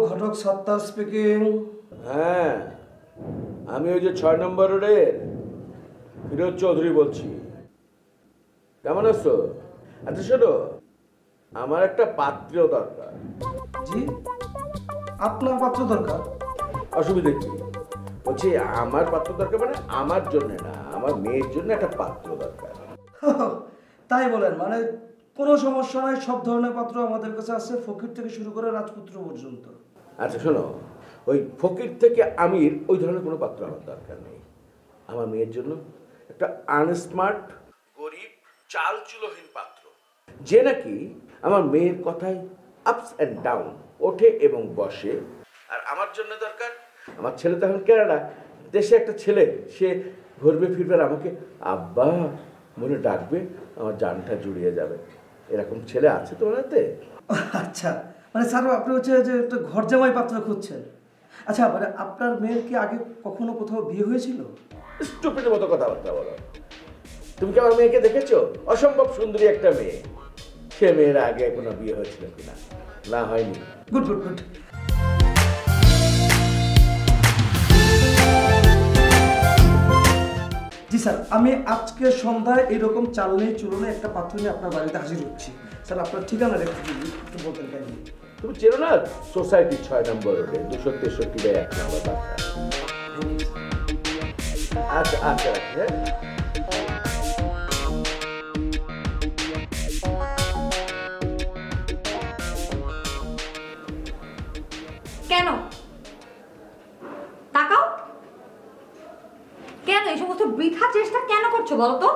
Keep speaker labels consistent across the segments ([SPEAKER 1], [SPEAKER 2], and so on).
[SPEAKER 1] ঘটক সত্তার স্পিকিং।
[SPEAKER 2] হ্যাঁ, আমি ওই যে 6 নম্বর রোডের ফিরোজ চৌধুরী বলছি। কেমন আছো? আচ্ছা শোনো, আমার একটা পাত্র দরকার।
[SPEAKER 1] জি, আপনার পাত্র দরকার?
[SPEAKER 2] অসুবিধা কি? বলছি আমার পাত্র দরকার মানে আমার জন্য না, আমার মেয়ের জন্য একটা পাত্র দরকার।
[SPEAKER 1] তাই বলেন? মানে কোনো সমস্যা নাই, সব ধরনের পাত্র আমাদের কাছে আছে, ফকির থেকে শুরু করে রাজপুত্র পর্যন্ত।
[SPEAKER 2] আচ্ছা শোনো, ওই ফকির থেকে আমির ওই ধরনের কোনো পাত্র আমার দরকার নেই। আমার মেয়ের জন্য একটা আনস্মার্ট, গরিব, চাল চুলোহীন পাত্র, যে নাকি আমার মেয়ের কথায় আপস অ্যান্ড ডাউন ওঠে এবং বসে। আর আমার জন্য দরকার, আমার ছেলে তো এখন কেরালা দেশে, একটা ছেলে সে ঘুরবে ফিরবে আর আমাকে আব্বা মনে ডাকবে, আমার জানটা জুড়িয়ে যাবে। এরকম ছেলে আছে তোমার হাতে?
[SPEAKER 1] আচ্ছা, মানে স্যার আপনি হচ্ছে যে একটা ঘর জামাই পাত্র খুঁজছেন। আচ্ছা, মানে আপনার মেয়ের কি আগে কখনো কোথাও বিয়ে হয়েছিল?
[SPEAKER 2] স্টুপিডের মতো কথাবার্তা বলো। তুমি কি আমার মেয়েকে দেখেছো? অসম্ভব সুন্দরী একটা মেয়ে। সে মেয়ের আগে কোনো বিয়ে হয়েছিল কিনা? না, হয়নি।
[SPEAKER 1] Good good good. জি স্যার, আমি আজকে সন্ধ্যায় এরকম চাল নেই চুলো নেই একটা পাত্র নিয়ে আপনার বাড়িতে হাজির হচ্ছি। স্যার আপনার ঠিকানা একটু বলতেন কাইন্ডলি।
[SPEAKER 2] তুমি চেনো না সোসাইটি 6 নম্বর রোডে 263/1 নম্বর বাসা। আচ্ছা আচ্ছা রাখি, হ্যাঁ।
[SPEAKER 3] কেন তাকাও? কেন এই সমস্ত বৃথা চেষ্টা কেন করছো বলো তো?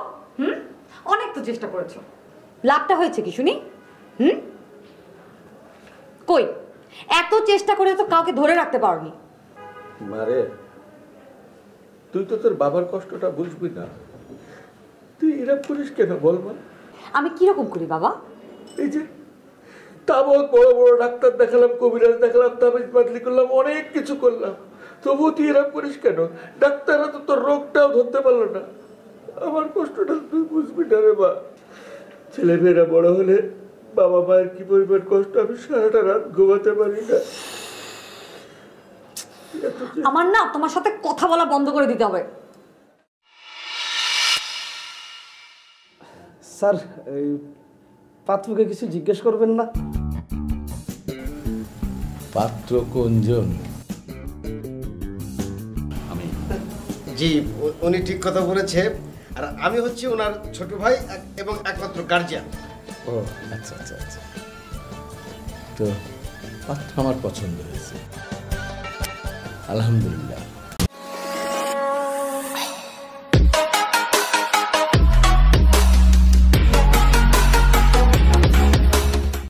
[SPEAKER 3] অনেক তো চেষ্টা করেছো, লাভটা হয়েছে কি শুনি? কই এত চেষ্টা করে তো কাউকে ধরে রাখতে পারোনি।
[SPEAKER 2] মারে, তুই তো তোর বাবার কষ্টটা বুঝবি না, তুই এরকম করিস কেন বল মা?
[SPEAKER 3] আমি কিরকম করি বাবা?
[SPEAKER 2] এই যে তাবৎ বড় বড় ডাক্তার দেখালাম, কবিরাজ দেখালাম, তাবিজ বাদলি করলাম, অনেক কিছু করলাম, তবুও তুই এরকম করিস কেন? ডাক্তাররা তো তোর রোগটাও ধরতে পারলো না। আমার কষ্টটা তুই বুঝবি না রে মা। ছেলে মেয়েরা বড় হলে বাবা মায়ের কি পরিমাণ কষ্ট আমি সারাটা রাত ঘুমাতে পারি না।
[SPEAKER 3] আমার না তোমার সাথে কথা বলা বন্ধ করে দিতে হবে।
[SPEAKER 1] স্যার এই পাত্রকে কিছু জিজ্ঞেস করবেন না?
[SPEAKER 2] পাত্র কোনজন?
[SPEAKER 4] আমি। জি, উনি ঠিক কথা বলেছে। আর আমি হচ্ছে ওনার ছোট ভাই এবং একমাত্র গার্জিয়ান।
[SPEAKER 2] ও আচ্ছা আচ্ছা আচ্ছা, তো পাত্র আমার পছন্দ হয়েছে, আলহামদুলিল্লাহ।